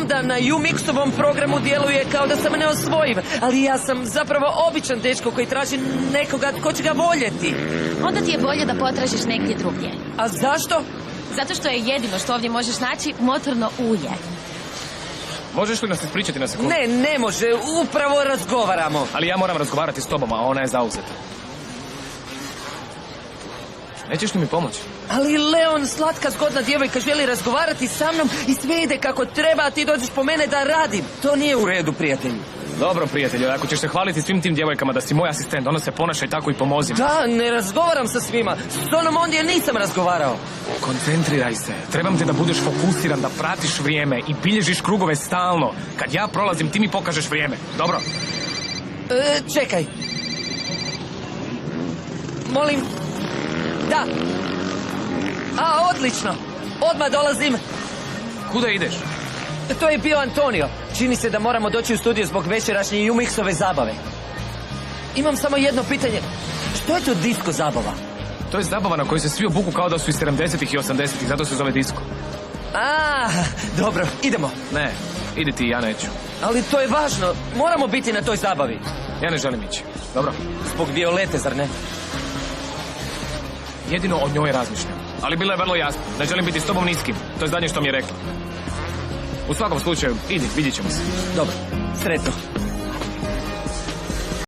Znam da na U-Mixovom programu djeluje kao da sam neosvojiv, ali ja sam zapravo običan dečko koji traži nekoga ko će ga voljeti. Onda ti je bolje da potražiš negdje drugdje. A zašto? Zato što je jedino što ovdje možeš naći motorno ulje. Možeš li nas ispričati na sekundu? Ne može, upravo razgovaramo. Ali ja moram razgovarati s tobom, a ona je zauzeta. Nećeš li mi pomoći? Ali Leon, slatka zgodna djevojka, želi razgovarati sa mnom i sve ide kako treba, a ti dođeš po mene da radim. To nije u redu, prijatelju. Dobro, prijatelju, ako ćeš se hvaliti svim tim djevojkama da si moj asistent, onda se ponašaj tako i pomozi. Da, ne razgovaram sa svima. S onom ondje nisam razgovarao. Koncentriraj se. Trebam te da budeš fokusiran, da pratiš vrijeme i bilježiš krugove stalno. Kad ja prolazim, ti mi pokažeš vrijeme. Dobro? Čekaj. Molim. Da. A, odlično. Odmah dolazim. Kuda ideš? To je bio Antonio. Čini se da moramo doći u studio zbog večerašnje U-Mixove zabave. Imam samo jedno pitanje. Što je to disko zabava? To je zabava na kojoj se svi obuku kao da su iz 70-ih i 80-ih, zato se zove disko. A, dobro, idemo. Ne, idi ti, ja neću. Ali to je važno. Moramo biti na toj zabavi. Ja ne želim ići. Dobro? Zbog Violete, zar ne? Jedino o njoj razmišljam. Ali bilo je vrlo jasno. Ne želim biti s tobom niskim. To je zadnje što mi je rekla. U svakom slučaju, idi, vidjet ćemo se. Dobro, sretno.